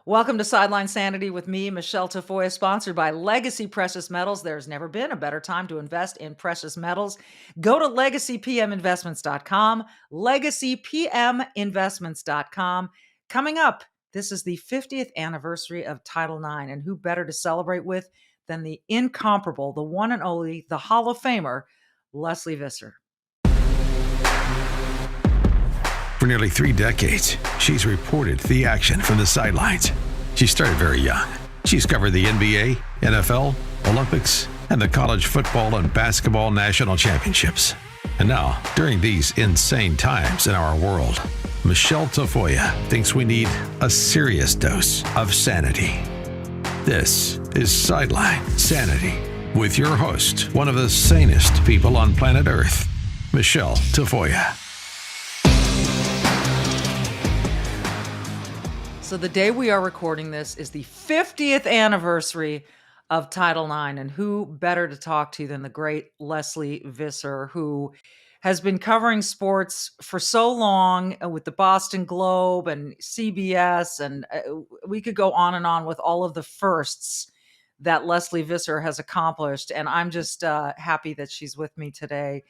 Welcome to Sideline Sanity with me, Michele Tafoya, sponsored by Legacy Precious Metals. There's never been a better time to invest in precious metals. Go to legacypminvestments.com, legacypminvestments.com. Coming up, this is the 50th anniversary of Title IX, and who better to celebrate with than the incomparable, the one and only, the Hall of Famer, Lesley Visser. For nearly 3 decades, she's reported the action from the sidelines. She started very young. She's covered the NBA, NFL, Olympics, and the college football and basketball national championships. And now, during these insane times in our world, Michele Tafoya thinks we need a serious dose of sanity. This is Sideline Sanity with your host, one of the sanest people on planet Earth, Michele Tafoya. So the day we are recording this is the 50th anniversary of Title IX, and who better to talk to than the great Lesley Visser, who has been covering sports for so long with the Boston Globe and CBS, and we could go on and on with all of the firsts that Lesley Visser has accomplished, and I'm just happy that she's with me today.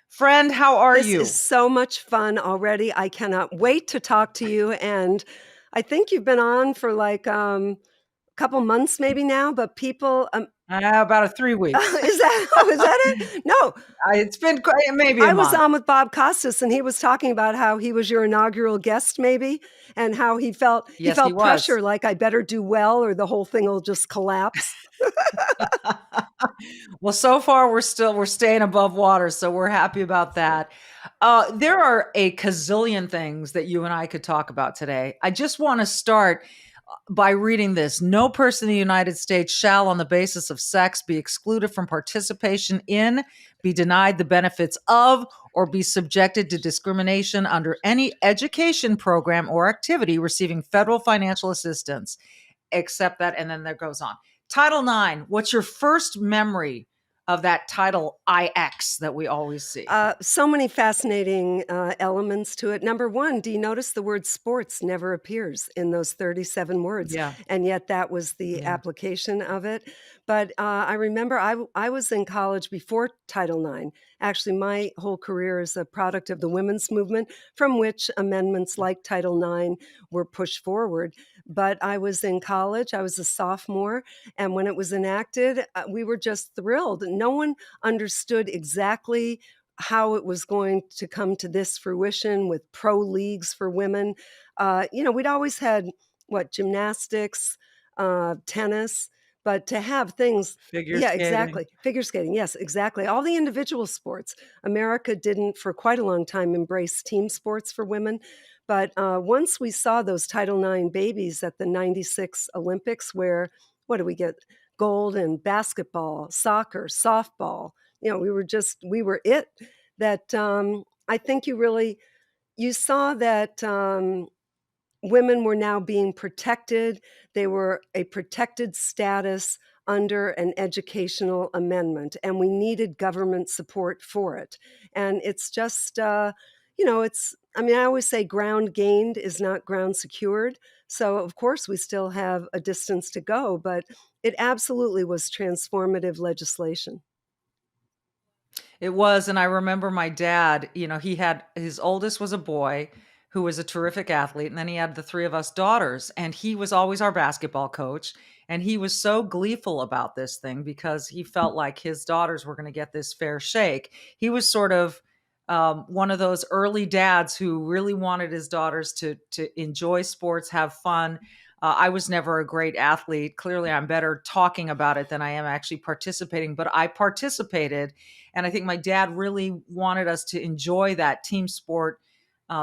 Friend, how are you? This is so much fun already. I cannot wait to talk to you, and I think you've been on for like a couple months maybe now, but people About 3 weeks. is that it? No, It's been maybe I a was month. on with Bob Costas, and he was talking about how he was your inaugural guest maybe, and how he felt Yes, he was. pressure, like I better do well or the whole thing will just collapse. Well, so far we're staying above water, so we're happy about that. There are a gazillion things that you and I could talk about today. I just want to start by reading this. No person in the United States shall, on the basis of sex, be excluded from participation in, be denied the benefits of, or be subjected to discrimination under any education program or activity receiving federal financial assistance, except that, and then there goes on. Title IX, what's your first memory of that Title IX that we always see? So many fascinating elements to it. Number one, do you notice the word sports never appears in those 37 words? Yeah. And yet that was the application of it. But I remember I was in college before Title IX. Actually, my whole career is a product of the women's movement, from which amendments like Title IX were pushed forward. But I was in college, I was a sophomore, and when it was enacted, we were just thrilled. No one understood exactly how it was going to come to this fruition with pro leagues for women. We'd always had gymnastics, tennis, but to have things, Figure yeah, skating. exactly. Figure skating, yes, exactly. All the individual sports. America didn't, for quite a long time, embrace team sports for women. But once we saw those Title IX babies at the 96 Olympics, where, what do we get? Gold in basketball, soccer, softball. We were it. That I think you saw that women were now being protected. They were a protected status under an educational amendment, and we needed government support for it. And it's just, I always say ground gained is not ground secured. So, of course, we still have a distance to go, but it absolutely was transformative legislation. It was, and I remember my dad, he had, his oldest was a boy who was a terrific athlete, and then he had the 3 of us daughters, and he was always our basketball coach, and he was so gleeful about this thing because he felt like his daughters were going to get this fair shake. He was sort of one of those early dads who really wanted his daughters to enjoy sports, have fun. I was never a great athlete. Clearly, I'm better talking about it than I am actually participating, but I participated. And I think my dad really wanted us to enjoy that team sport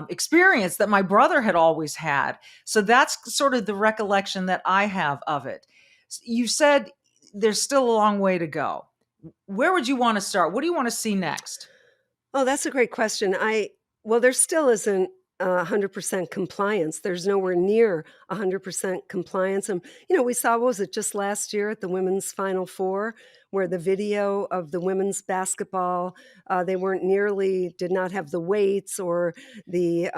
experience that my brother had always had. So that's sort of the recollection that I have of it. You said there's still a long way to go. Where would you want to start? What do you want to see next? Oh, that's a great question. There still isn't 100% compliance. There's nowhere near 100% compliance. And, we saw, what was it, just last year at the Women's Final Four, where the video of the women's basketball, they did not have the weights or the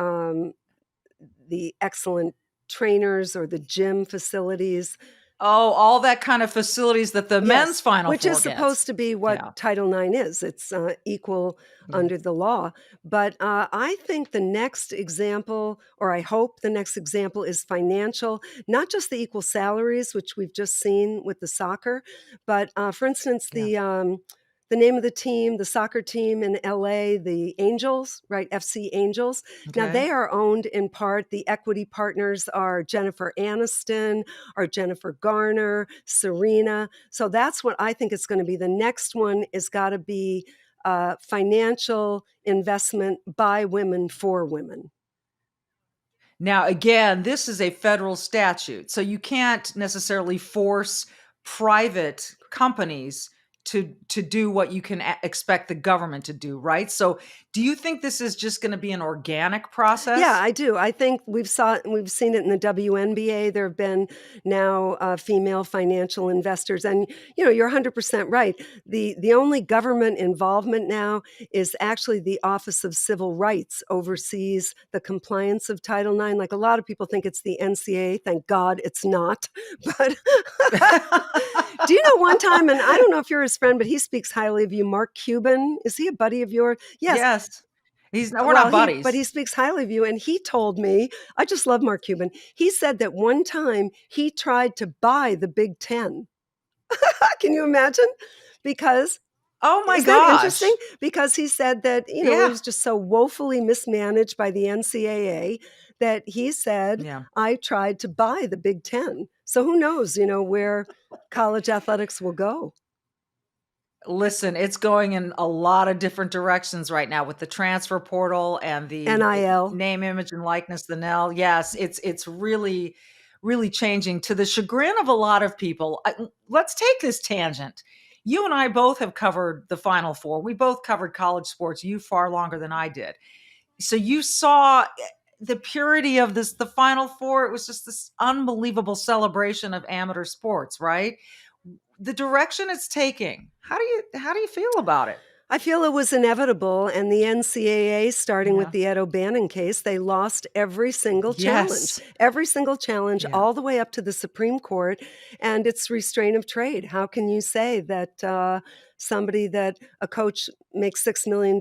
excellent trainers or the gym facilities. Oh, all that kind of facilities that the men's Yes, Final which Four is gets. supposed to be Yeah. what Title IX is. It's equal Yeah. under the law. But I think the next example, or I hope the next example, is financial, not just the equal salaries, which we've just seen with the soccer, but for instance, Yeah. the name of the team, the soccer team in LA, the Angels, right? FC Angels. Now Okay. they are owned in part, the equity partners are Jennifer Aniston, or Jennifer Garner, Serena. So that's what I think is going to be. The next one is got to be financial investment by women for women. Now, again, this is a federal statute, so you can't necessarily force private companies to do what you can expect the government to do, right? So, do you think this is just going to be an organic Yeah, process? I do. I think we've seen it in the WNBA. There have been now female financial investors, and you're 100% right. The only government involvement now is actually the Office of Civil Rights oversees the compliance of Title IX. Like a lot of people think it's the NCAA. Thank God it's not. But do you know one time, and I don't know if you're his friend, but he speaks highly of you, Mark Cuban. Is he a buddy of yours? Yes. Yes. We're Well, not but buddies. he speaks highly of you, and he told me, I just love Mark Cuban. He said that one time he tried to buy the Big Ten. Can you imagine? Because Oh my Isn't that gosh. interesting? Because he said that, it Yeah. was just so woefully mismanaged by the NCAA that he said, Yeah. I tried to buy the Big Ten. So who knows, where college athletics will go. Listen, it's going in a lot of different directions right now with the transfer portal and the NIL. name, image, and likeness, the NEL. Yes, it's really, really changing to the chagrin of a lot of people. Let's take this tangent. You and I both have covered the Final Four. We both covered college sports. You far longer than I did. So you saw the purity of the Final Four. It was just this unbelievable celebration of amateur sports, right? The direction it's taking. How do you feel about it? I feel it was inevitable, and the NCAA, starting with Yeah. the Ed O'Bannon case, they lost Yes. every single challenge, Yeah. all the way up to the Supreme Court, and it's restraint of trade. How can you say that a coach makes $6 million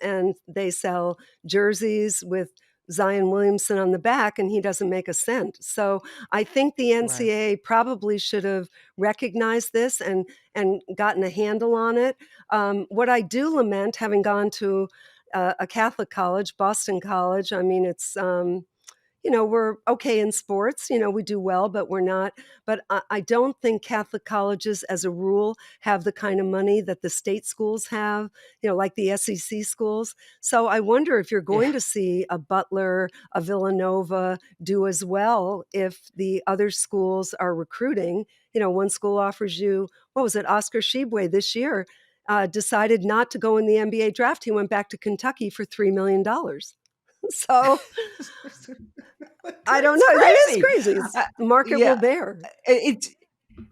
and they sell jerseys with Zion Williamson on the back and he doesn't make a cent? So I think the Right. NCAA probably should have recognized this and gotten a handle on it. What I do lament, having gone to a Catholic college, Boston College, I mean, we're okay in sports, we do well, but we're not. But I don't think Catholic colleges, as a rule, have the kind of money that the state schools have, like the SEC schools. So I wonder if you're Yeah. going to see a Butler, a Villanova do as well if the other schools are recruiting. One school offers you, what was it, Oscar Shibwe this year decided not to go in the NBA draft. He went back to Kentucky for $3 million. So I don't It's know. That is crazy. crazy. The market will Yeah. bear. It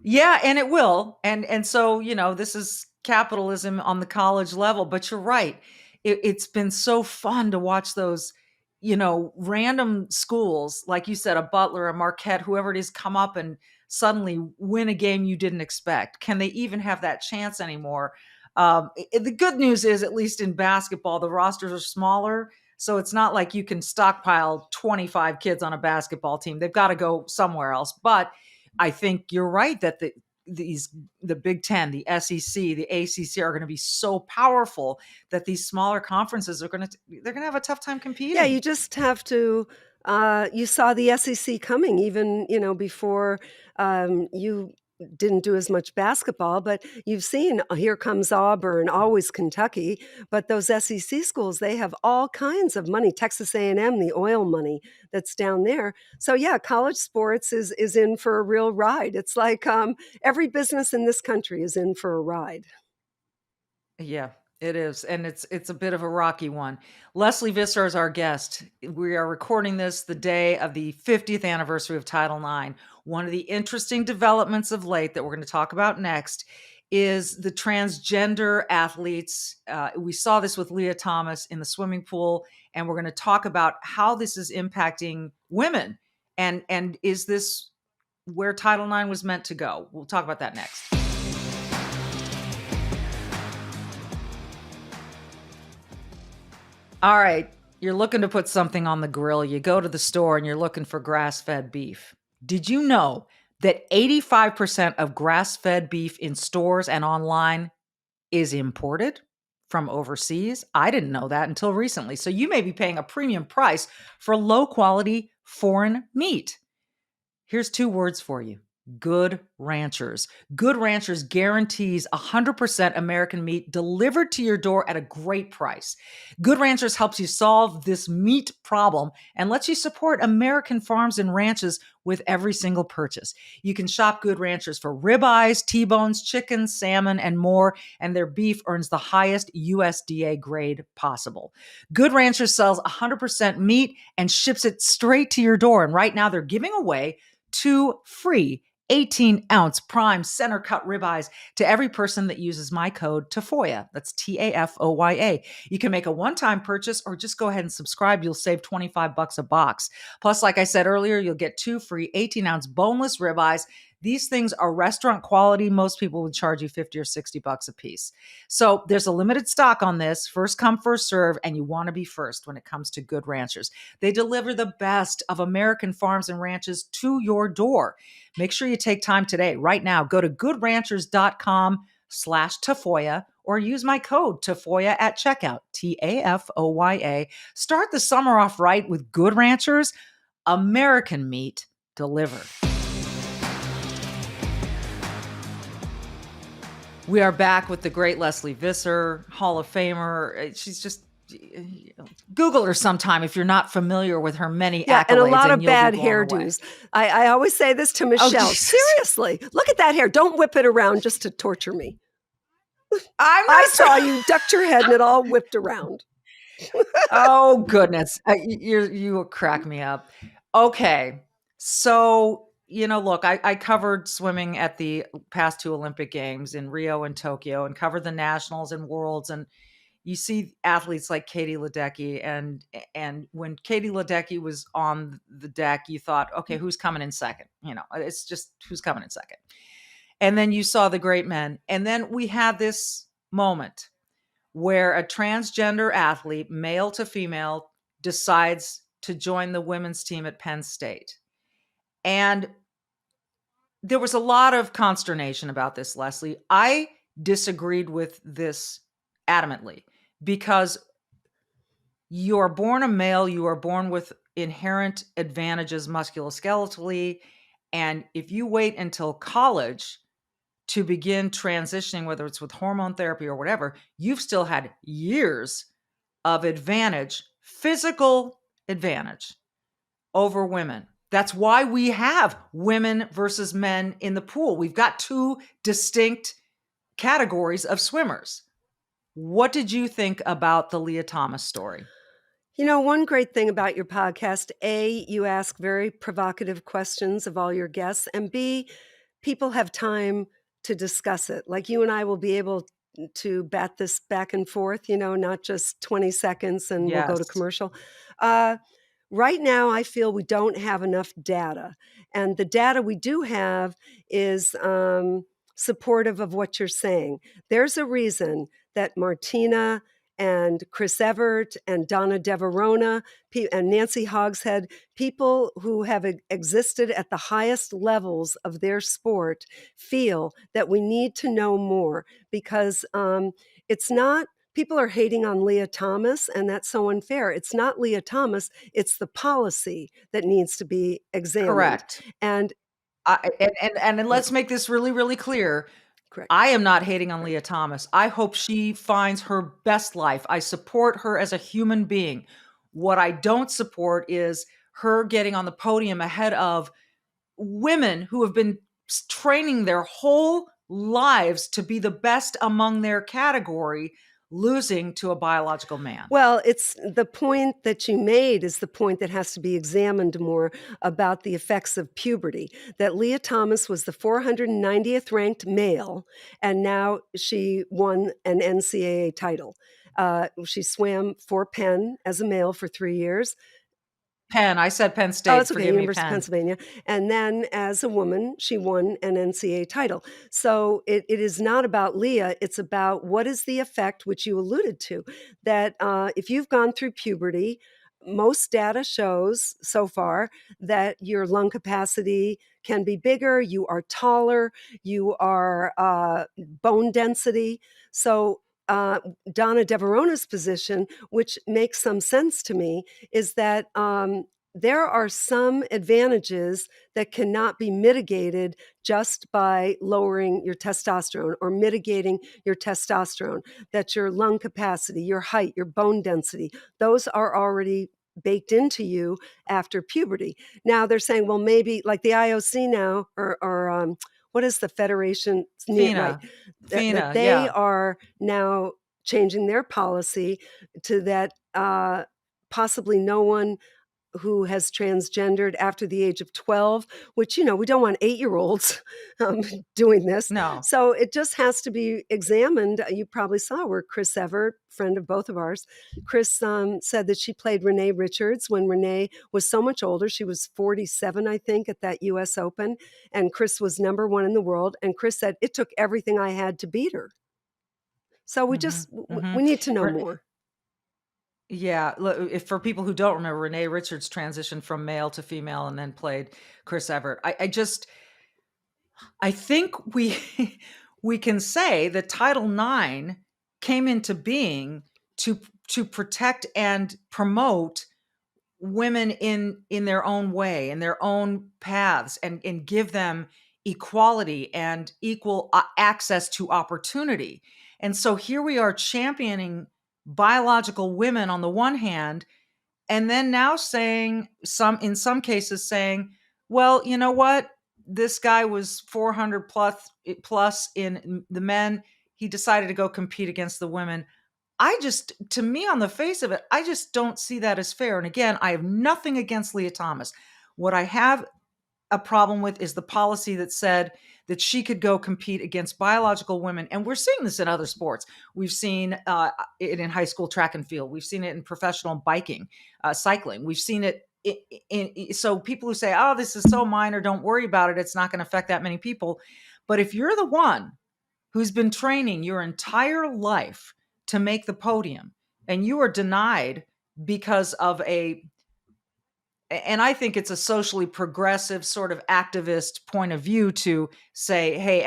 Yeah, and it will. And so, this is capitalism on the college level, but you're right. It's been so fun to watch those, random schools, like you said, a Butler, a Marquette, whoever it is, come up and suddenly win a game you didn't expect. Can they even have that chance anymore? The good news is, at least in basketball, the rosters are smaller. So it's not like you can stockpile 25 kids on a basketball team. They've got to go somewhere else. But I think you're right that the Big Ten, the SEC, the ACC are going to be so powerful that these smaller conferences they're going to have a tough time Yeah, competing. you just have to. You saw the SEC coming, even before you didn't do as much basketball. But you've seen here comes Auburn, always Kentucky. But those SEC schools, they have all kinds of money. Texas A&M, the oil money that's down there. So yeah, college sports is in for a real ride. It's like every business in this country is in for a ride. Yeah, it is. And it's a bit of a rocky one. Lesley Visser is our guest. We are recording this the day of the 50th anniversary of Title IX. One of the interesting developments of late that we're going to talk about next is the transgender athletes. We saw this with Leah Thomas in the swimming pool, and we're going to talk about how this is impacting women And is this where Title IX was meant to go? We'll talk about that next. All right, you're looking to put something on the grill. You go to the store and you're looking for grass-fed beef. Did you know that 85% of grass-fed beef in stores and online is imported from overseas? I didn't know that until recently. So you may be paying a premium price for low-quality foreign meat. Here's 2 words for you. Good Ranchers. Good Ranchers guarantees 100% American meat delivered to your door at a great price. Good Ranchers helps you solve this meat problem and lets you support American farms and ranches with every single purchase. You can shop Good Ranchers for ribeyes, T-bones, chicken, salmon, and more, and their beef earns the highest USDA grade possible. Good Ranchers sells 100% meat and ships it straight to your door. And right now they're giving away 2 free 18-ounce prime center cut ribeyes to every person that uses my code Tafoya. That's Tafoya. You can make a one-time purchase or just go ahead and subscribe. You'll save $25 a box. Plus, like I said earlier, you'll get 2 free 18-ounce boneless ribeyes. These things are restaurant quality. Most people would charge you $50 or $60 a piece. So there's a limited stock on this. First come, first serve, and you want to be first when it comes to Good Ranchers. They deliver the best of American farms and ranches to your door. Make sure you take time today. Right now, go to goodranchers.com/Tafoya or use my code Tafoya at checkout, Tafoya. Start the summer off right with Good Ranchers, American meat delivered. We are back with the great Lesley Visser, Hall of Famer. She's just, Google her sometime if you're not familiar with her many accolades. And a lot of bad hairdos. I always say this to Michelle. Seriously, look at that hair. Don't whip it around just to torture me. I saw you ducked your head and it all whipped around. Oh, goodness. You crack me up. Okay. So, look, I covered swimming at the past 2 Olympic Games in Rio and Tokyo and covered the nationals and worlds. And you see athletes like Katie Ledecky. And when Katie Ledecky was on the deck, you thought, okay, who's coming in second? It's just who's coming in second. And then you saw the great men. And then we had this moment where a transgender athlete, male to female, decides to join the women's team at Penn State. And there was a lot of consternation about this, Lesley. I disagreed with this adamantly because you are born a male, you are born with inherent advantages musculoskeletally. And if you wait until college to begin transitioning, whether it's with hormone therapy or whatever, you've still had years of advantage, physical advantage over women. That's why we have women versus men in the pool. We've got 2 distinct categories of swimmers. What did you think about the Leah Thomas story? One great thing about your podcast, A, you ask very provocative questions of all your guests, and B, people have time to discuss it. Like you and I will be able to bat this back and forth, not just 20 seconds and we'll go to commercial. Right now, I feel we don't have enough data. And the data we do have is supportive of what you're saying. There's a reason that Martina and Chris Evert and Donna DeVerona and Nancy Hogshead, people who have existed at the highest levels of their sport, feel that we need to know more because it's not, people are hating on Leah Thomas, and that's so unfair. It's not Leah Thomas, it's the policy that needs to be examined. Correct. And let's make this really, really clear. Correct. I am not hating on Leah Thomas. I hope she finds her best life. I support her as a human being. What I don't support is her getting on the podium ahead of women who have been training their whole lives to be the best among their category, losing to a biological man. Well, it's the point that you made is the point that has to be examined more about the effects of puberty. That Leah Thomas was the 490th ranked male, and now she won an NCAA title. She swam for Penn as a male for 3 years. Penn. I said Penn Oh, State. it's okay, Forgive me, University of Penn. Pennsylvania. And then as a woman, she won an NCAA title. So it is not about Leah, it's about what is the effect, which you alluded to, that if you've gone through puberty, most data shows so far that your lung capacity can be bigger, you are taller, you are bone density. So Donna Deverona's position, which makes some sense to me, is that there are some advantages that cannot be mitigated just by lowering your testosterone or mitigating your testosterone, that your lung capacity, your height, your bone density, those are already baked into you after puberty. Now they're saying, well, maybe like the IOC now, or what is the federation? Right. FINA. That FINA, they yeah. are now changing their policy to that possibly no one who has transgendered after the age of 12, which, we don't want 8-year-olds doing this. No. So it just has to be examined. You probably saw where Chris Evert, friend of both of ours, Chris said that she played Renee Richards when Renee was so much older. She was 47, I think, at that US Open. And Chris was number 1 in the world. And Chris said, it took everything I had to beat her. So Mhm, we mhm. need to know Re more. Yeah, if for people who don't remember, Renee Richards transitioned from male to female and then played Chris Evert. I think we we can say that Title IX came into being to protect and promote women in their own way, in their own paths, and give them equality and equal access to opportunity. And so here we are championing biological women on the one hand, and then now saying in some cases saying, well, you know what, this guy was 400 plus in the men, he decided to go compete against the women. To me, on the face of it, I just don't see that as fair. And again, I have nothing against Leah Thomas. What I have a problem with is the policy that said that she could go compete against biological women. And we're seeing this in other sports. We've seen it in high school track and field. We've seen it in professional biking, cycling. We've seen it so people who say, oh, this is so minor, don't worry about it, it's not going to affect that many people. But if you're the one who's been training your entire life to make the podium and you are denied because of and I think it's a socially progressive sort of activist point of view to say, hey,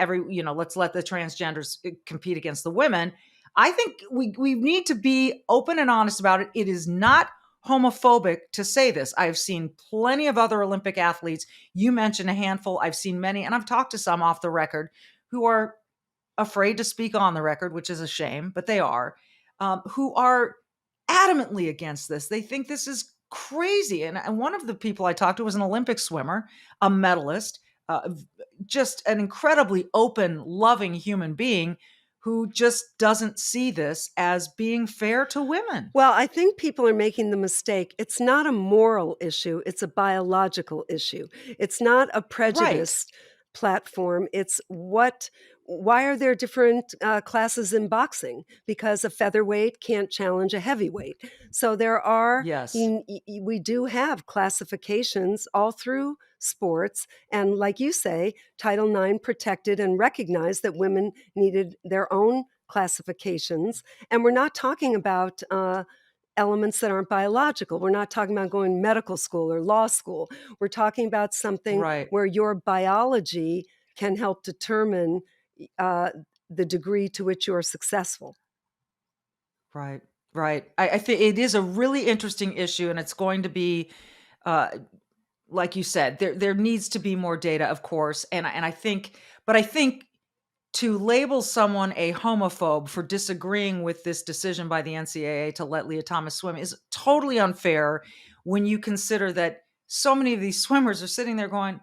let's let the transgenders compete against the women. I think we need to be open and honest about it. It is not homophobic to say this. I've seen plenty of other Olympic athletes. You mentioned a handful. I've seen many, and I've talked to some off the record who are afraid to speak on the record, which is a shame, but they are, who are adamantly against this. They think this is crazy. And one of the people I talked to was an Olympic swimmer, a medalist, just an incredibly open, loving human being who just doesn't see this as being fair to women. Well, I think people are making the mistake. It's not a moral issue, it's a biological issue. It's not a Right. prejudice platform. It's why are there different classes in boxing? Because a featherweight can't challenge a heavyweight. So there are, Yes. we do have classifications all through sports. And like you say, Title IX protected and recognized that women needed their own classifications. And we're not talking about elements that aren't biological. We're not talking about going to medical school or law school. We're talking about something Right. where your biology can help determine uh, the degree to which you're successful. Right. Right. I think it is a really interesting issue, and it's going to be, uh, like you said, there needs to be more data, of course, and I think to label someone a homophobe for disagreeing with this decision by the NCAA to let Leah Thomas swim is totally unfair when you consider that so many of these swimmers are sitting there going,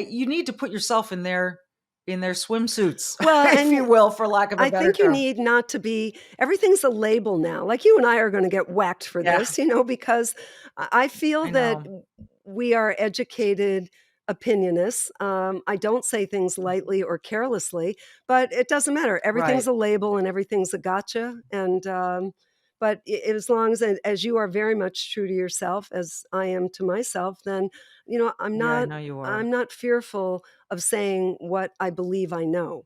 you need to put yourself in their swimsuits, Well, if you and will, for lack of a I better think you term. need not to be, everything's a label now. Like you and I are going to get whacked for Yeah, this, because I feel I that know. we are educated opinionists. I don't say things lightly or carelessly, but it doesn't matter. Everything's Right. a label and everything's a gotcha. And But as long as you are very much true to yourself, as I am to myself, then, I'm Yeah, I not know you are. I'm not fearful of saying what I believe I know.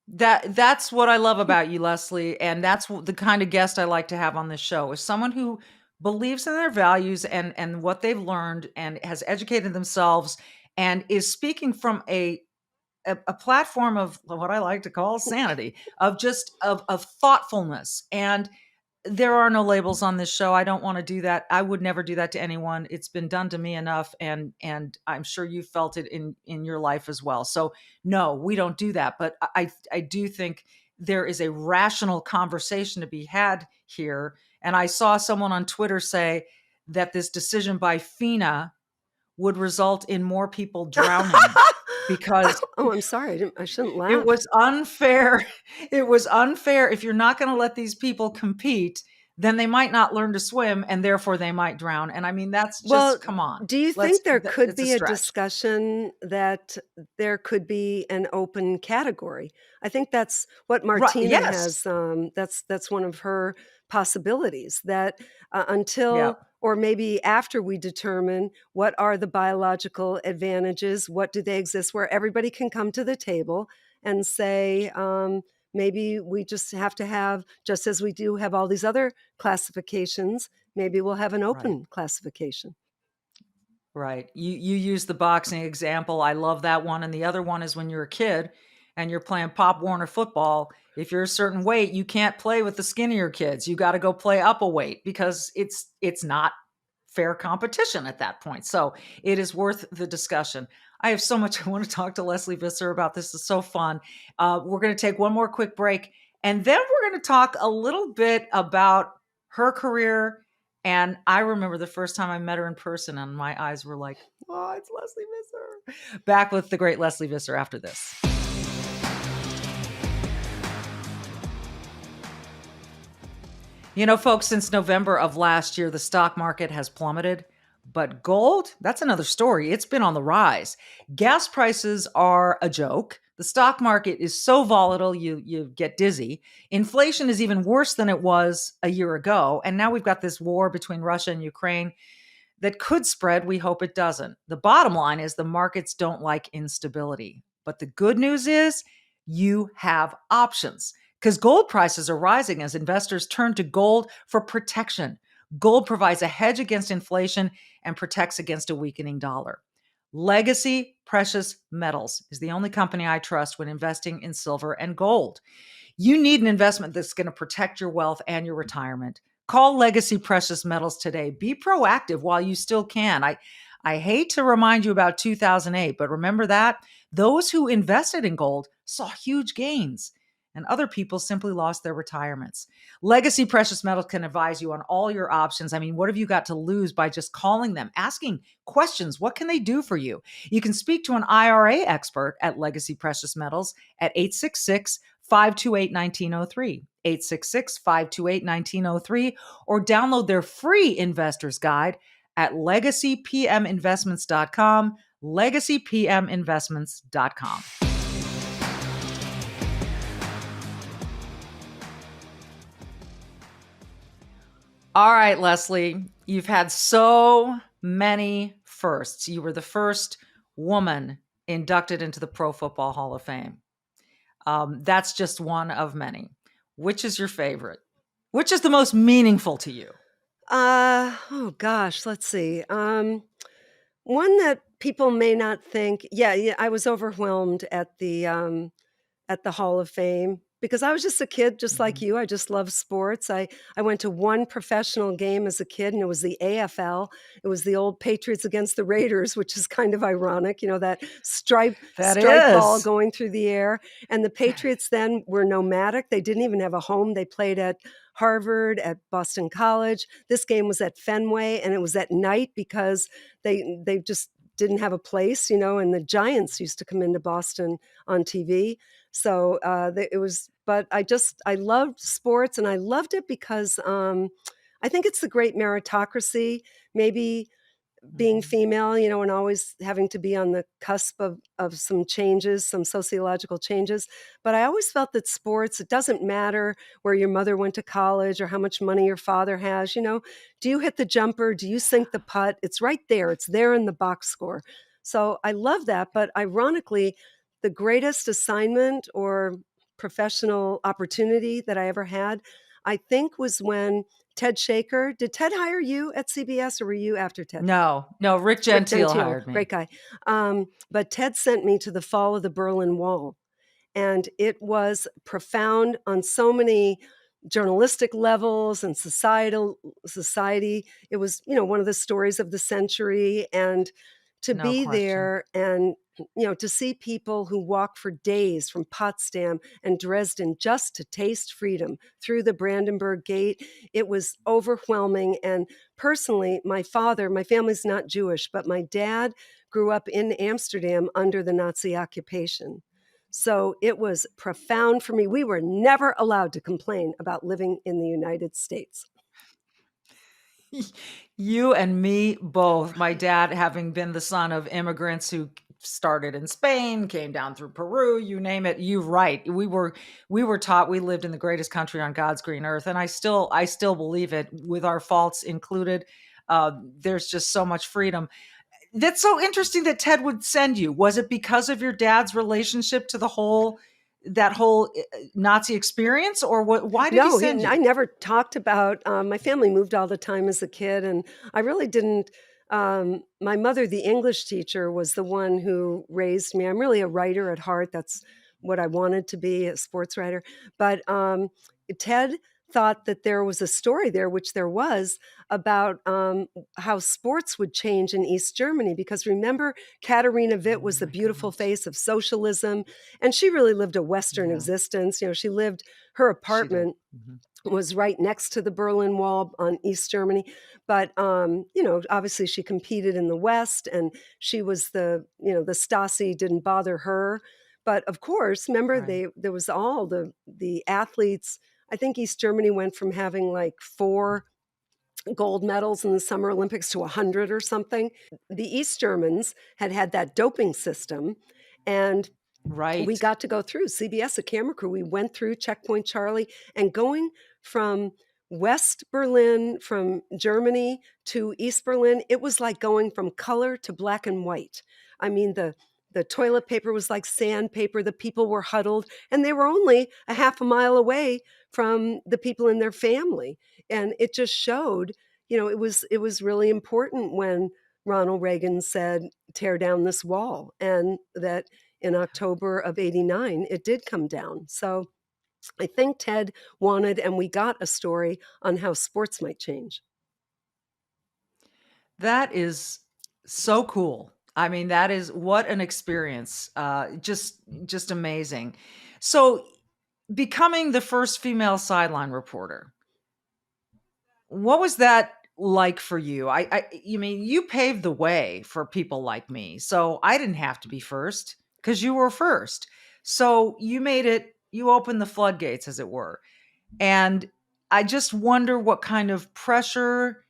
That's what I love about you, Lesley, and that's the kind of guest I like to have on this show, is someone who believes in their values and what they've learned and has educated themselves and is speaking from a platform of what I like to call sanity, of just of thoughtfulness. And there are no labels on this show. I don't want to do that. I would never do that to anyone. It's been done to me enough, and I'm sure you felt it in your life as well. So no, we don't do that. But I do think there is a rational conversation to be had here. And I saw someone on Twitter say that this decision by FINA would result in more people drowning because Oh, I'm sorry. I shouldn't it laugh. was unfair. It was unfair. If you're not going to let these people compete, then they might not learn to swim and therefore they might drown. And I mean, that's Well, just, come on. do you think there could It's a be a stretch. discussion that there could be an open category? I think that's what Right. Martina Yes. has. That's one of her possibilities. That Yeah. until or maybe after we determine what are the biological advantages, what do they exist, where everybody can come to the table and say. Maybe we just have to have, just as we do have all these other classifications, maybe we'll have an Right. open classification. Right. You use the boxing example. I love that one. And the other one is when you're a kid and you're playing Pop Warner football. If you're a certain weight, you can't play with the skinnier kids. You got to go play up a weight because it's not fair competition at that point. So it is worth the discussion. I have so much I want to talk to Lesley Visser about. This is so fun. We're going to take one more quick break, and then we're going to talk a little bit about her career. And I remember the first time I met her in person, and my eyes were like, "Oh, it's Lesley Visser." Back with the great Lesley Visser after this. You know, folks, since November of last year, the stock market has plummeted. But gold, that's another story. It's been on the rise. Gas prices are a joke. The stock market is so volatile, you get dizzy. Inflation is even worse than it was a year ago. And now we've got this war between Russia and Ukraine that could spread. We hope it doesn't. The bottom line is the markets don't like instability. But the good news is you have options because gold prices are rising as investors turn to gold for protection. Gold provides a hedge against inflation and protects against a weakening dollar. Legacy Precious Metals is the only company I trust when investing in silver and gold. You need an investment that's going to protect your wealth and your retirement. Call Legacy Precious Metals today. Be proactive while you still can. I hate to remind you about 2008, but remember that those who invested in gold saw huge gains and other people simply lost their retirements. Legacy Precious Metals can advise you on all your options. I mean, what have you got to lose by just calling them, asking questions? What can they do for you? You can speak to an IRA expert at Legacy Precious Metals at 866 528 1903, 866 528 1903, or download their free investor's guide at legacypminvestments.com, legacypminvestments.com. All right, Lesley, you've had so many firsts. You were the first woman inducted into the Pro Football Hall of Fame. That's just one of many. Which is your favorite? Which is the most meaningful to you? Oh gosh, let's see. One that people may not think. Yeah, I was overwhelmed at the Hall of Fame because I was just a kid, just like Mhm. you. I just love sports. I went to one professional game as a kid, and it was the AFL. It was the old Patriots against the Raiders, which is kind of ironic, that That stripe ball is. going through the air. And the Patriots then were nomadic. They didn't even have a home. They played at Harvard, at Boston College. This game was at Fenway, and it was at night because they just didn't have a place, and the Giants used to come into Boston on TV. So it was, but I loved sports, and I loved it because I think it's the great meritocracy. Maybe being Mhm. female, and always having to be on the cusp of some changes, some sociological changes. But I always felt that sports, it doesn't matter where your mother went to college or how much money your father has. Do you hit the jumper? Do you sink the putt? It's right there. It's there in the box score. So I love that. But ironically, the greatest assignment or professional opportunity that I ever had, I think, was when Ted Shaker, did Ted hire you at CBS or were you after Ted? No, Rick Rick Gentile Gentile, hired me. great guy. But Ted sent me to the fall of the Berlin Wall, and it was profound on so many journalistic levels and society. It was, one of the stories of the century, and to No be question. there and to see people who walk for days from Potsdam and Dresden just to taste freedom through the Brandenburg Gate, it was overwhelming. And personally, my family's not Jewish, but my dad grew up in Amsterdam under the Nazi occupation. So it was profound for me. We were never allowed to complain about living in the United States. You and me both. My Right. dad having been the son of immigrants who started in Spain, came down through Peru, you name it. You're right. We were taught we lived in the greatest country on God's green earth, and I still believe it, with our faults included. There's just so much freedom. That's so interesting that Ted would send you. Was it because of your dad's relationship to that whole Nazi experience, or what? Why did he No, send I you? never talked about. My family moved all the time as a kid, and I really didn't. My mother, the English teacher, was the one who raised me. I'm really a writer at heart. That's what I wanted to be, a sports writer. But Ted thought that there was a story there, which there was, about how sports would change in East Germany. Because remember, Katharina Oh Witt was the my beautiful goodness. face of socialism, and she really lived a Western Yeah, existence. She lived, her she did. apartment Mhm. was right next to the Berlin Wall on East Germany. But, obviously she competed in the West, and she was the Stasi didn't bother her. But of course, remember, Right. there was all the athletes. I think East Germany went from having like 4 gold medals in the Summer Olympics to 100 or something. The East Germans had had that doping system, and we Right. got to go through CBS, a camera crew. We went through Checkpoint Charlie, and going from West Berlin, from Germany to East Berlin, it was like going from color to black and white. I mean, the toilet paper was like sandpaper. The people were huddled, and they were only a half a mile away from the people in their family. And it just showed, it was really important when Ronald Reagan said, "Tear down this wall," and that in October of '89, it did come down. So I think Ted wanted, and we got a story on how sports might change. That is so cool. I mean, that is what an experience. Just amazing. So, becoming the first female sideline reporter, what was that like for you? You mean, you paved the way for people like me. So, I didn't have to be first because you were first. So, you opened the floodgates, as it were. And I just wonder what kind of pressure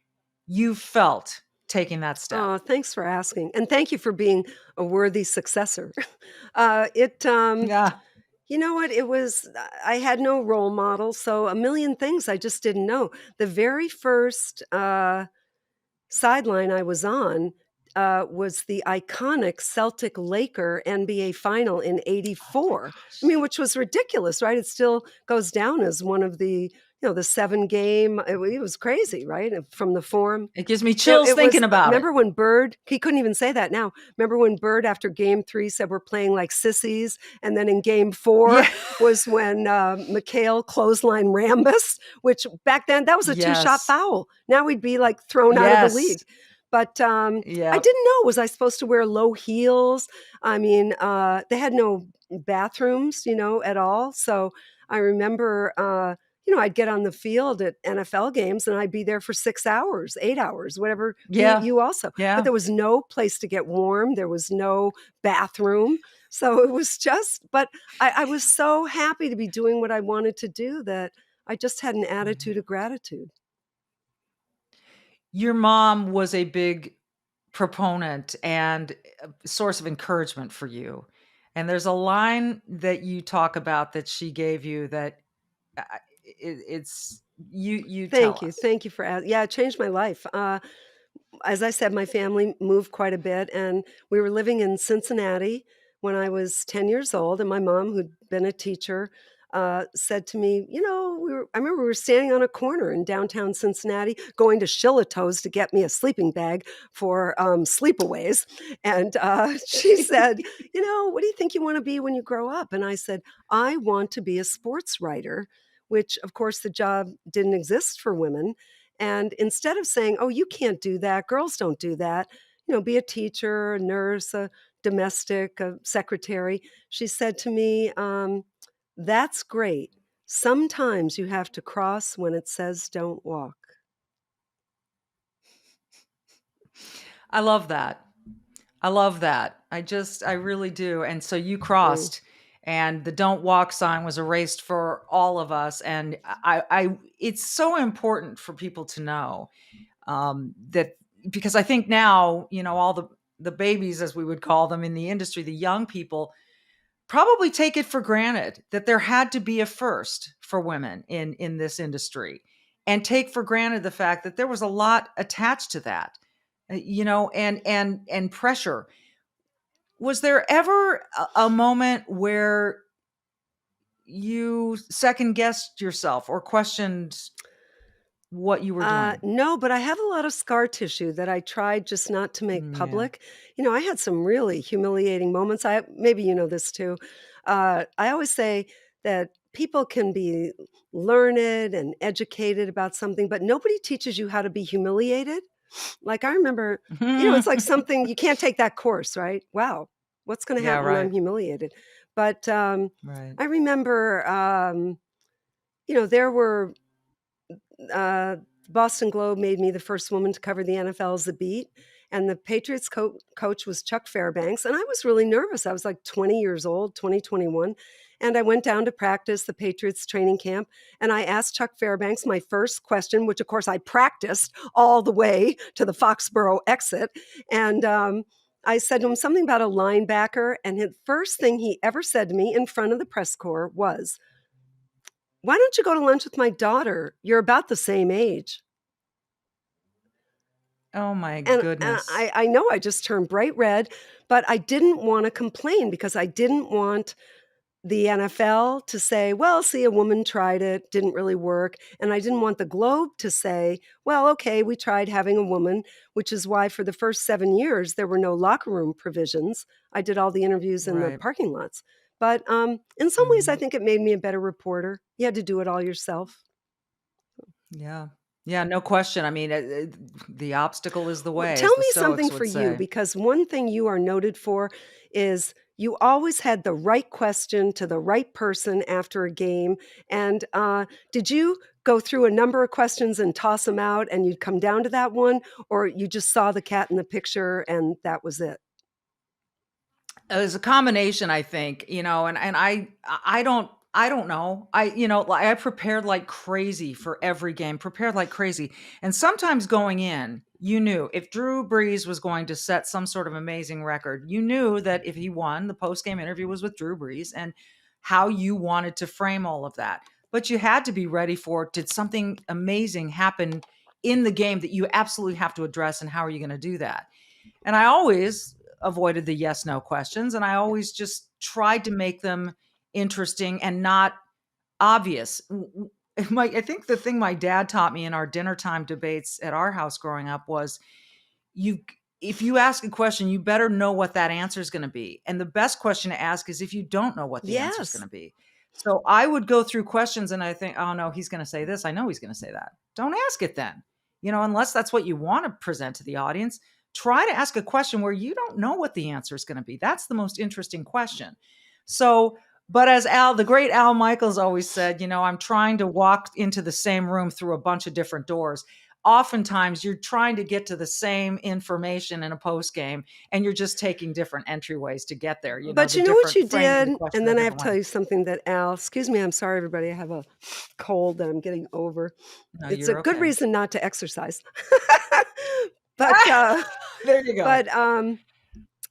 you felt taking that step. Oh, thanks for asking, and thank you for being a worthy successor. It Yeah. You know what? I had no role model, so a million things I just didn't know. The very first sideline I was on was the iconic Celtic Laker NBA final in Oh my '84. I gosh. mean, which was ridiculous, right? It still goes down as one of the 7 game. It was crazy, right? From the Forum. It gives me It, chills it was, thinking about it. remember when Bird, he couldn't even say that now. Remember when Bird, after game 3, said we're playing like sissies? And then in game 4 Yeah. was when McHale clothesline Rambus, which back then that was a 2-shot Yes. foul. Now we'd be like thrown out of the Yes. league. But I Yep. didn't know. Was I supposed to wear low heels? I mean, they had no bathrooms, at all. So I remember, I'd get on the field at NFL games and I'd be there for 6 hours, 8 hours, whatever. You, Yeah. you also, but Yeah. there was no place to get warm. There was no bathroom. So it was just, but I was so happy to be doing what I wanted to do that I just had an Mhm. attitude of gratitude. Your mom was a big proponent and a source of encouragement for you. And there's a line that you talk about that she gave you that it's you tell Thank you. us. Thank you for yeah, it changed my life. As I said, my family moved quite a bit, and we were living in Cincinnati when I was 10 years old, and my mom, who'd been a teacher, said to me, "You know, I remember we were standing on a corner in downtown Cincinnati, going to Shillitoe's to get me a sleeping bag for sleepaways." And she said, "You know, what do you think you want to be when you grow up?" And I said, "I want to be a sports writer," which, of course, the job didn't exist for women. And instead of saying, "Oh, you can't do that, girls don't do that," be a teacher, a nurse, a domestic, a secretary, she said to me, "That's great. Sometimes you have to cross when it says don't walk." I love that. I love that. I really do. And so you Mm. crossed, and the don't walk sign was erased for all of us. And it's so important for people to know that, because I think now, all the babies, as we would call them in the industry, the young people probably take it for granted that there had to be a first for women in this industry, and take for granted the fact that there was a lot attached to that, and pressure. Was there ever a moment where you second guessed yourself or questioned what you were doing? No, but I have a lot of scar tissue that I tried just not to make Yeah. public. I had some really humiliating moments. Maybe you know this too. I always say that people can be learned and educated about something, but nobody teaches you how to be humiliated. Like I remember, it's like something you can't take that course, right? Wow, what's going to Yeah, happen when I'm right. humiliated? But Right. I remember, there were Boston Globe made me the first woman to cover the NFL as a beat, and the Patriots coach was Chuck Fairbanks, and I was really nervous. I was like 20 years old, 2021, and I went down to practice the Patriots training camp, and I asked Chuck Fairbanks my first question, which of course I practiced all the way to the Foxborough exit, and I said to him something about a linebacker, and the first thing he ever said to me in front of the press corps was, "Why don't you go to lunch with my daughter? You're about the same age." Oh my And goodness. I know I just turned bright red, but I didn't wanna complain because I didn't want the NFL to say, "Well, see, a woman tried it, didn't really work," and I didn't want the Globe to say, "Well, okay, we tried having a woman," which is why for the first 7 years, there were no locker room provisions. I did all the interviews in the Right. parking lots. But, in some ways, I Mhm. think it made me a better reporter. You had to do it all yourself. Yeah. Yeah, no question. I mean, the obstacle is the Well, way, tell as the me something Stoics for would you, say. because one thing you are noted for is you always had the right question to the right person after a game. And did you go through a number of questions and toss them out and you'd come down to that one? Or you just saw the cat in the picture and that was it? It was a combination, I think, and I don't know. I prepared like crazy for every game, prepared like crazy. And sometimes going in, you knew if Drew Brees was going to set some sort of amazing record, you knew that if he won, the post-game interview was with Drew Brees, and how you wanted to frame all of that. But you had to be ready for, did something amazing happen in the game that you absolutely have to address, and how are you going to do that? And I always avoided the yes no questions, and I always just tried to make them interesting and not obvious. I think the thing my dad taught me in our dinner time debates at our house growing up was, you if you ask a question, you better know what that answer is going to be. And the best question to ask is if you don't know what the answer is going Yes. to be. So I would go through questions and I think, oh no, he's going to say this. I know he's going to say that. Don't ask it then. Unless that's what you want to present to the audience, try to ask a question where you don't know what the answer is going to be. That's the most interesting question. So, but as the great Al Michaels always said, I'm trying to walk into the same room through a bunch of different doors. Oftentimes you're trying to get to the same information in a post game, and you're just taking different entryways to get there, But the you know what different you framing did? the question And a then I have different to way. tell you something that excuse me, I'm sorry, everybody. I have a cold that I'm getting over. No, It's a you're good okay. reason not to exercise. But There you go. but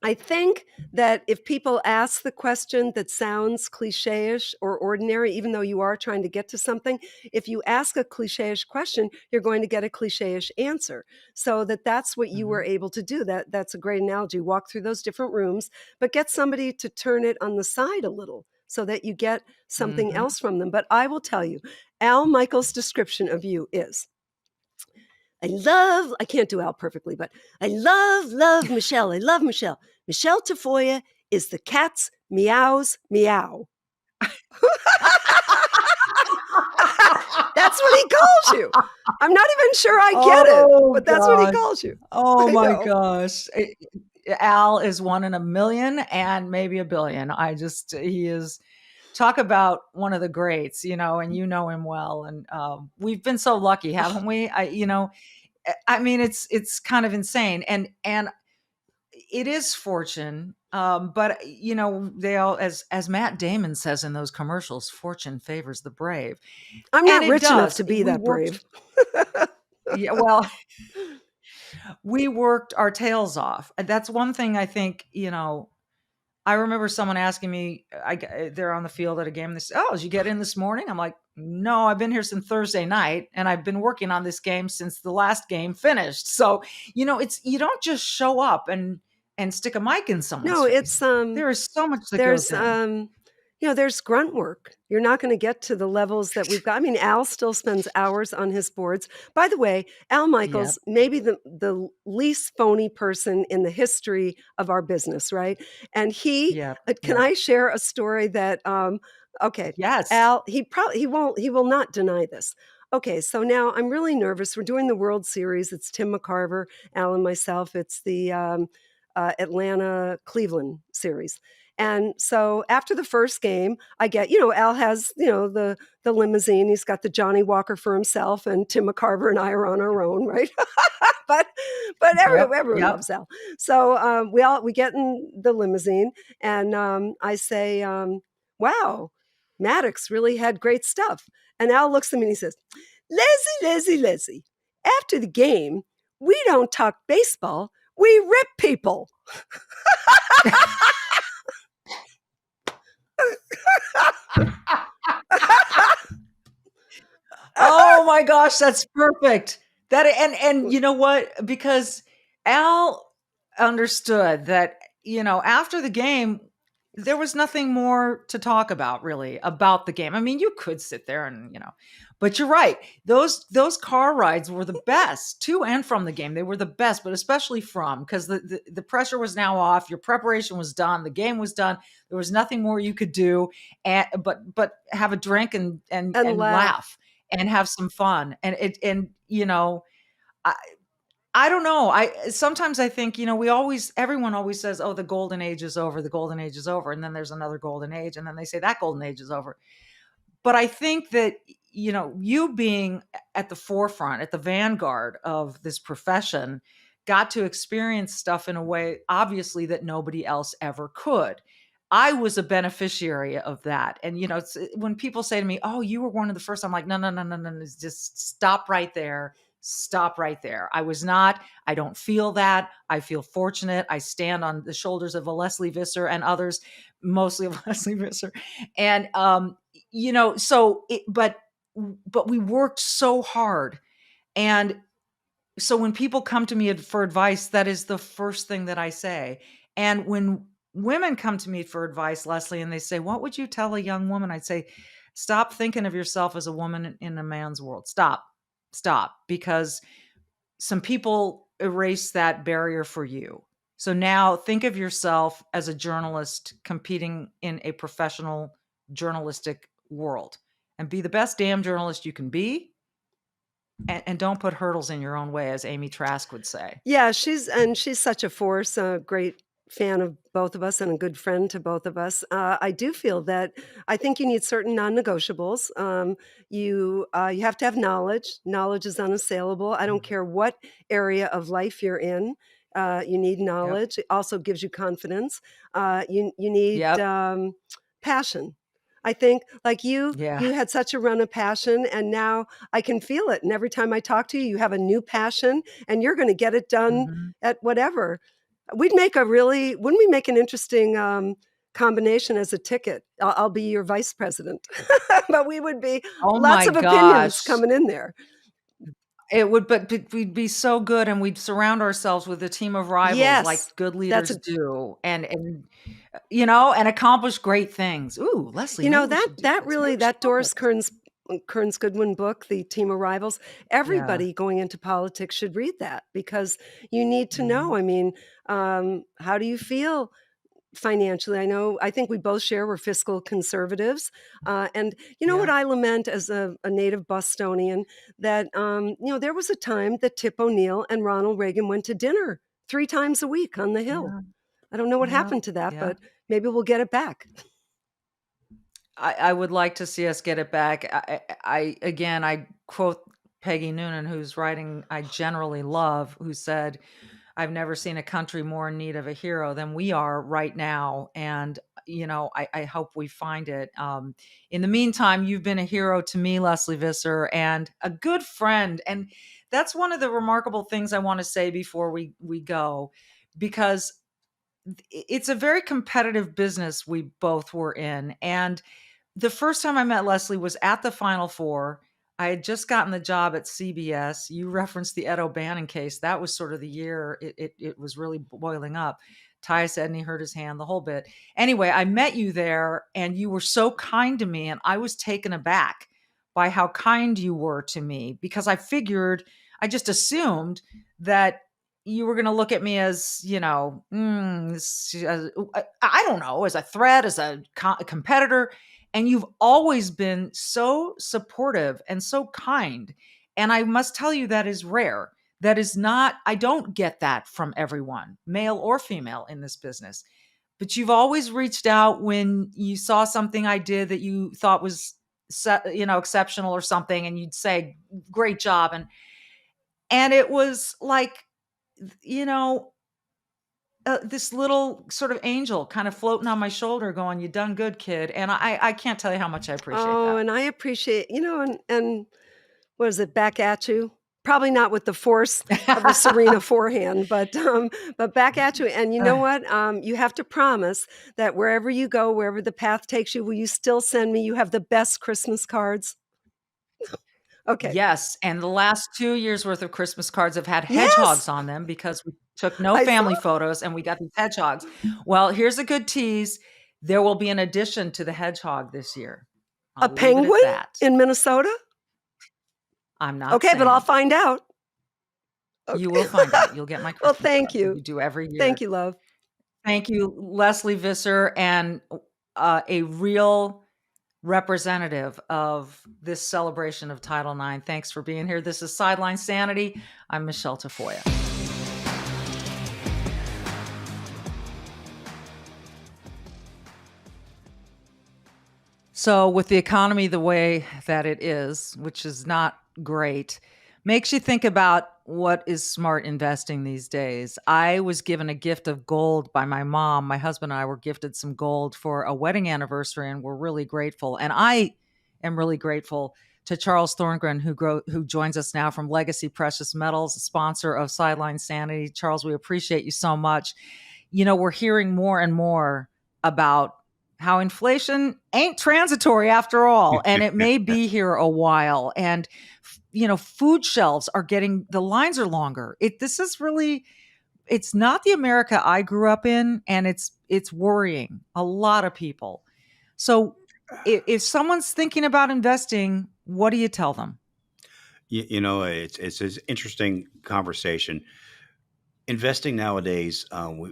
I think that if people ask the question that sounds cliche-ish or ordinary, even though you are trying to get to something, if you ask a cliche-ish question, you're going to get a cliche-ish answer. So that's what you were Mhm. able to do. That's a great analogy. Walk through those different rooms, but get somebody to turn it on the side a little so that you get something Mhm. else from them. But I will tell you, Al Michaels' description of you is, I can't do Al perfectly, but I love Michele. I love Michele. Michele Tafoya is the cat's meows meow. That's what he calls you. I'm not even sure I get it, Oh but that's what he gosh. calls you. Oh I my know. gosh. Al is 1 in a million and maybe a billion. He is talk about one of the greats, and you know him well. And we've been so lucky, haven't we? I mean, it's kind of insane. And it is fortune. But they all, as Matt Damon says in those commercials, fortune favors the brave. I'm And not it rich enough does. to be We that worked, brave. yeah, well, we worked our tails off. And that's one thing I think, I remember someone asking me, they're on the field at a game. And they say, "Oh, did you get in this morning?" I'm like, "No, I've been here since Thursday night, and I've been working on this game since the last game finished." So, you don't just show up and stick a mic in someone's No, face. There is so much that goes there's in. there's grunt work. You're not going to get to the levels that we've got. I mean, Al still spends hours on his boards. By the way, Al Yep, Michaels, maybe the least phony person in the history of our business, right? And yep, can yep. I share a story that okay, Yes, Al, he will not deny this. Okay, so now I'm really nervous. We're doing the World Series. It's Tim McCarver, Al, and myself. It's the Atlanta Cleveland series. And so after the first game, I get, Al has, the limousine. He's got the Johnny Walker for himself, and Tim McCarver and I are on our own, right? but yep, everyone yep. loves Al. So we get in the limousine, and I say, "Wow, Maddox really had great stuff." And Al looks at me and he says, Leslie. After the game, we don't talk baseball. We rip people." Oh my gosh, that's perfect. That and you know what? Because Al understood that, after the game, there was nothing more to talk about really about the game. I mean, you could sit there and, but you're right. Those car rides were the best to and from the game. They were the best, but especially from, because the pressure was now off, your preparation was done, the game was done. There was nothing more you could do but have a drink And and laugh. laugh and have some fun. I I don't know. I sometimes I think, everyone always says, "Oh, the golden age is over. The golden age is over." And then there's another golden age, and then they say that golden age is over. But I think that, you being at the forefront, at the vanguard of this profession, got to experience stuff in a way, obviously, that nobody else ever could. I was a beneficiary of that. And, when people say to me, "Oh, you were one of the first," I'm like, no, no, no, no, no, no, just stop right there. Stop right there. I was not. I don't feel that. I feel fortunate. I stand on the shoulders of a Lesley Visser and others, mostly of Lesley Visser. And, but we worked so hard. And so when people come to me for advice, that is the first thing that I say. And when women come to me for advice, Lesley, and they say, "What would you tell a young woman?" I'd say, "Stop thinking of yourself as a woman in a man's world. Stop, because some people erase that barrier for you. So now think of yourself as a journalist competing in a professional journalistic world, and be the best damn journalist you can be. And don't put hurdles in your own way," as Amy Trask would say. Yeah, she's such a force, a great fan of both of us and a good friend to both of us. I do feel that I think you need certain non-negotiables. You have to have knowledge. Knowledge is unassailable. I don't Mhm. care what area of life you're in. You need Yep. knowledge. It also gives you confidence. You need Yep. passion. I think, like Yeah. you had such a run of passion, and now I can feel it. And every time I talk to you, you have a new passion, and you're going to get it done Mhm. at whatever. Wouldn't we make an interesting combination as a ticket? I'll be your vice president, but we would be Oh lots my of opinions gosh. coming in there. It would, but we'd be so good, and we'd surround ourselves with a team of rivals Yes, like good that's leaders a do, and accomplish great things. Ooh, Leslie, You maybe know, we should do this. Maybe we should that publish Doris this. Kearns Goodwin book, The Team of Rivals, Yeah. everybody going into politics should read that because you need to know. Mhm. I mean, how do you feel financially? I think we both share we're fiscal conservatives. And you know what Yeah. I lament as a native Bostonian, that, there was a time that Tip O'Neill and Ronald Reagan went to dinner 3 times a week on the Hill. Yeah. I don't know what Yeah. happened to that, Yeah. but maybe we'll get it back. I would like to see us get it back. Again, I quote Peggy Noonan, whose writing I generally love, who said, "I've never seen a country more in need of a hero than we are right now." And, I hope we find it. In the meantime, you've been a hero to me, Leslie Visser, and a good friend. And that's one of the remarkable things I want to say before we go, because it's a very competitive business we both were in. And the first time I met Lesley was at the Final Four. I had just gotten the job at CBS. You referenced the Ed O'Bannon case. That was sort of the year it was really boiling up. Tyus Edney hurt his hand, the whole bit. Anyway, I met you there, and you were so kind to me, and I was taken aback by how kind you were to me, because I just assumed that you were going to look at me as, I don't know, as a threat, as a competitor. And you've always been so supportive and so kind. And I must tell you, that is rare. That is not, I don't get that from everyone, male or female, in this business. But you've always reached out when you saw something I did that you thought was, exceptional or something. And you'd say, great job. And it was like, you know, this little sort of angel kind of floating on my shoulder going, "You done good, kid." And I can't tell you how much I appreciate Oh, that. and I appreciate, and what is it, back at you? Probably not with the force of a Serena forehand, but back at you. And you know what? You have to promise that wherever you go, wherever the path takes you, will you still send me? You have the best Christmas cards. Okay. Yes, and the last 2 years worth of Christmas cards have had Yes, hedgehogs on them because we took no I saw family photos and we got these hedgehogs. Well, here's a good tease. There will be an addition to the hedgehog this year. a I'll leave it at penguin that. in Minnesota. I'm not Okay, but I'll saying. find out. You Okay. will find out. You'll get my Well, Christmas thank cards that you. we do every Thank year. you, love. Thank you, Leslie Visser, and a real representative of this celebration of Title IX. Thanks for being here. This is Sideline Sanity. I'm Michele Tafoya. So, with the economy the way that it is, which is not great, makes you think about what is smart investing these days. I was given a gift of gold by my mom. My husband and I were gifted some gold for a wedding anniversary, and we're really grateful. And I am really grateful to Charles Thorngren, who joins us now from Legacy Precious Metals, a sponsor of Sideline Sanity. Charles, we appreciate you so much. We're hearing more and more about how inflation ain't transitory after all, and it may be here a while. And food shelves are the lines are longer. This is really, it's not the America I grew up in, and it's worrying a lot of people. So if someone's thinking about investing, what do you tell them? It's an interesting conversation. Investing nowadays,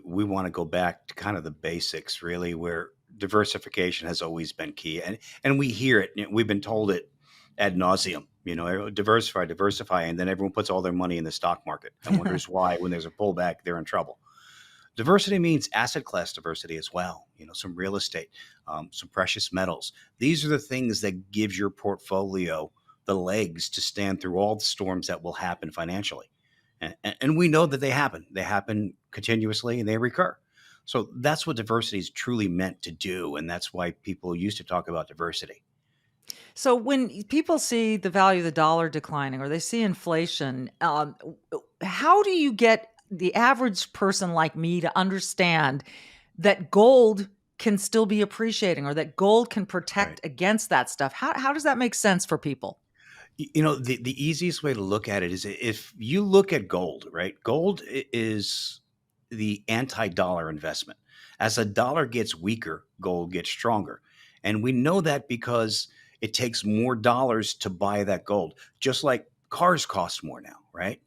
we want to go back to kind of the basics, really, where diversification has always been key, and we hear it. We've been told it ad nauseum. Diversify, diversify, and then everyone puts all their money in the stock market and wonders why, when there's a pullback, they're in trouble. Diversity means asset class diversity as well. Some real estate, some precious metals. These are the things that gives your portfolio the legs to stand through all the storms that will happen financially. And we know that they happen. They happen continuously and they recur. So that's what diversity is truly meant to do. And that's why people used to talk about diversity. So when people see the value of the dollar declining or they see inflation, how do you get the average person like me to understand that gold can still be appreciating or that gold can Right. protect against that stuff? How does that make sense for people? The easiest way to look at it is if you look at gold, right? Gold is the anti-dollar investment. As a dollar gets weaker, gold gets stronger. And we know that because it takes more dollars to buy that gold, just like cars cost more now, right?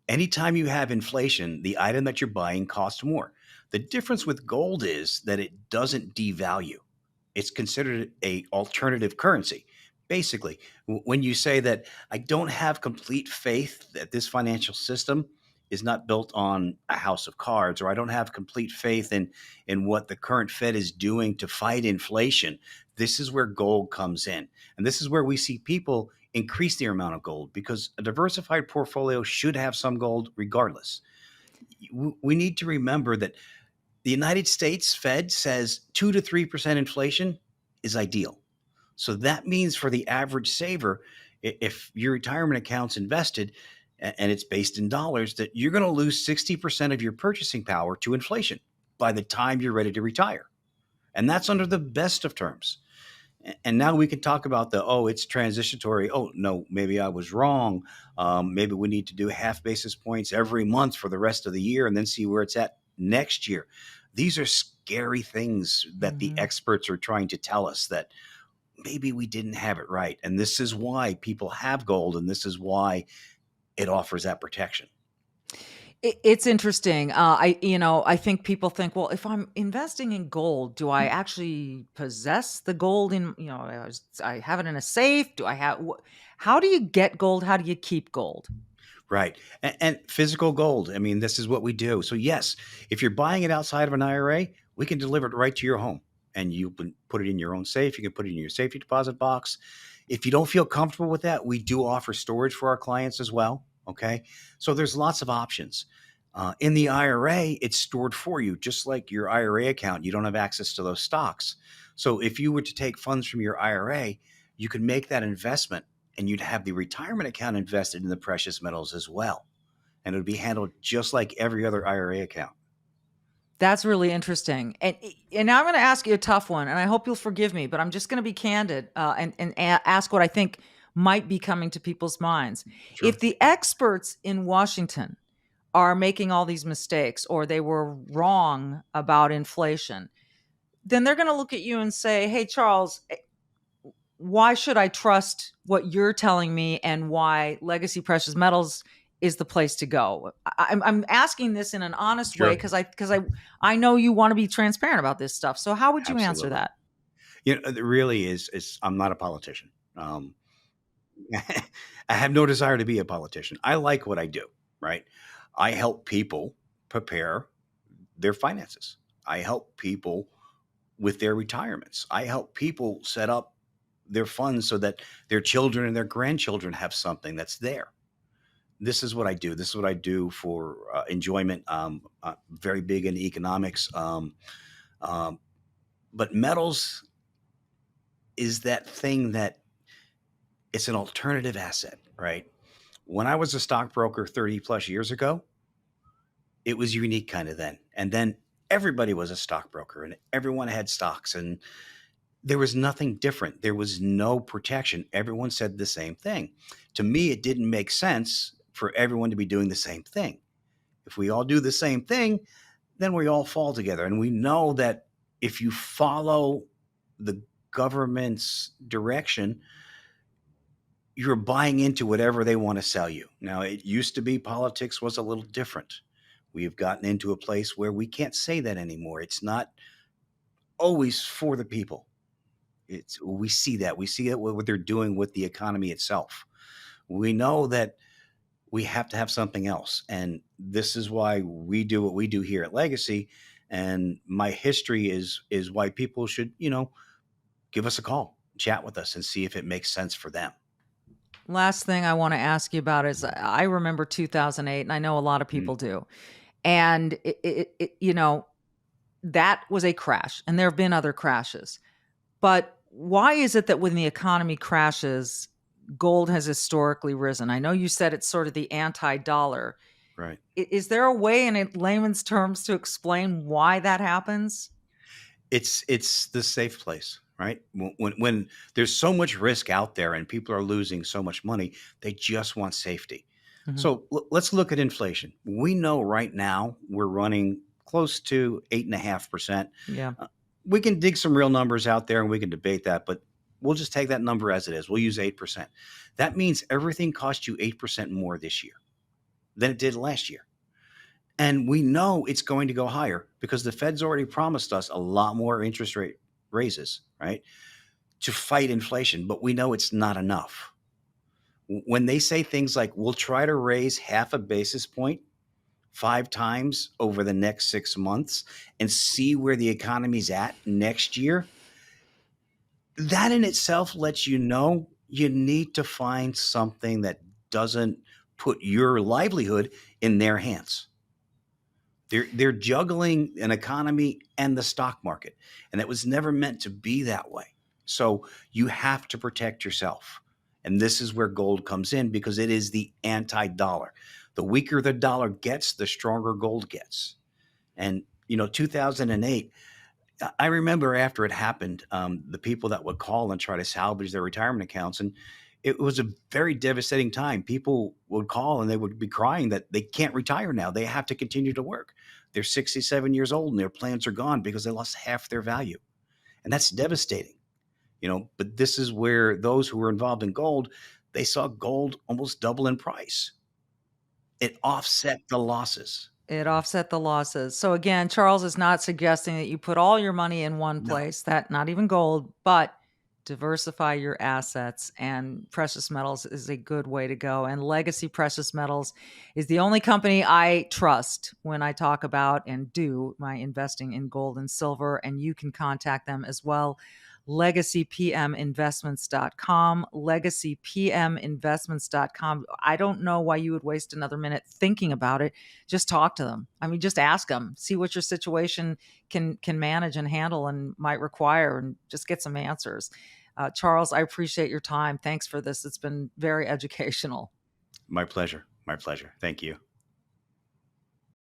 Anytime you have inflation, the item that you're buying costs more. The difference with gold is that it doesn't devalue. It's considered a alternative currency. Basically, when you say that I don't have complete faith that this financial system is not built on a house of cards, or I don't have complete faith in what the current Fed is doing to fight inflation, this is where gold comes in. And this is where we see people increase their amount of gold because a diversified portfolio should have some gold regardless. We need to remember that the United States Fed says 2 to 3% inflation is ideal. So that means for the average saver, if your retirement account's invested and it's based in dollars, that you're going to lose 60% of your purchasing power to inflation by the time you're ready to retire. And that's under the best of terms. And now we can talk about it's transitory. Oh, no, maybe I was wrong. Maybe we need to do half basis points every month for the rest of the year and then see where it's at next year. These are scary things that the Mhm. experts are trying to tell us that maybe we didn't have it right. And this is why people have gold, and this is why it offers that protection. It's interesting. I think people think, well, if I'm investing in gold, do I actually possess the gold I have it in a safe? Do I have, how do you get gold? How do you keep gold? Right. And physical gold. I mean, this is what we do. So, yes, if you're buying it outside of an IRA, we can deliver it right to your home and you can put it in your own safe. You can put it in your safety deposit box. If you don't feel comfortable with that, we do offer storage for our clients as well. Okay. So, there's lots of options. In the IRA, it's stored for you, just like your IRA account. You don't have access to those stocks. So, if you were to take funds from your IRA, you could make that investment and you'd have the retirement account invested in the precious metals as well. And it would be handled just like every other IRA account. That's really interesting. And now I'm going to ask you a tough one, and I hope you'll forgive me, but I'm just going to be candid ask what I think might be coming to people's minds. Sure. If the experts in Washington are making all these mistakes or they were wrong about inflation, then they're going to look at you and say, "Hey, Charles, why should I trust what you're telling me and why Legacy Precious Metals is the place to go?" I'm asking this in an honest way Sure. because I know you want to be transparent about this stuff. So how would you answer Absolutely. that? It really is I'm not a politician. I have no desire to be a politician. I like what I do, right? I help people prepare their finances. I help people with their retirements. I help people set up their funds so that their children and their grandchildren have something that's there. This is what I do. This is what I do for enjoyment. Very big in economics. Um, but metals is that thing that it's an alternative asset, right? When I was a stockbroker 30 plus years ago, it was unique kind of then. And then everybody was a stockbroker and everyone had stocks and there was nothing different. There was no protection. Everyone said the same thing. To me, it didn't make sense for everyone to be doing the same thing. If we all do the same thing, then we all fall together. And we know that if you follow the government's direction, you're buying into whatever they want to sell you. Now, it used to be politics was a little different. We have gotten into a place where we can't say that anymore. It's not always for the people. We see that. We see that what they're doing with the economy itself. We know that we have to have something else. And this is why we do what we do here at Legacy. And my history is why people should, give us a call, chat with us and see if it makes sense for them. Last thing I want to ask you about is I remember 2008, and I know a lot of Mm, people do. And that was a crash, and there have been other crashes. But why is it that when the economy crashes, gold has historically risen? I know you said it's sort of the anti-dollar. Right. Is there a way in layman's terms to explain why that happens? It's the safe place, right? When there's so much risk out there and people are losing so much money, they just want safety. Mhm. So let's look at inflation. We know right now we're running close to 8.5%. Yeah. We can dig some real numbers out there and we can debate that, but we'll just take that number as it is. We'll use 8%. That means everything cost you 8% more this year than it did last year. And we know it's going to go higher because the Fed's already promised us a lot more interest rate raises, right, to fight inflation. But we know it's not enough. When they say things like, we'll try to raise half a basis point 5 times over the next 6 months and see where the economy's at next year, that in itself lets you know you need to find something that doesn't put your livelihood in their hands. They're juggling an economy and the stock market, and it was never meant to be that way. So you have to protect yourself. And this is where gold comes in because it is the anti-dollar. The weaker the dollar gets, the stronger gold gets. And 2008, I remember after it happened, the people that would call and try to salvage their retirement accounts, and it was a very devastating time. People would call and they would be crying that they can't retire now. They have to continue to work. They're 67 years old and their plans are gone because they lost half their value. And that's devastating, but this is where those who were involved in gold, they saw gold almost double in price. It offset the losses. It offset the losses. So again, Charles is not suggesting that you put all your money in one No. place, that not even gold, but diversify your assets, and precious metals is a good way to go. And Legacy Precious Metals is the only company I trust when I talk about and do my investing in gold and silver, and you can contact them as well. LegacyPMInvestments.com, LegacyPMInvestments.com. I don't know why you would waste another minute thinking about it. Just talk to them. I mean, just ask them, see what your situation can manage and handle and might require, and just get some answers. Charles, I appreciate your time. Thanks for this. It's been very educational. My pleasure. My pleasure. Thank you.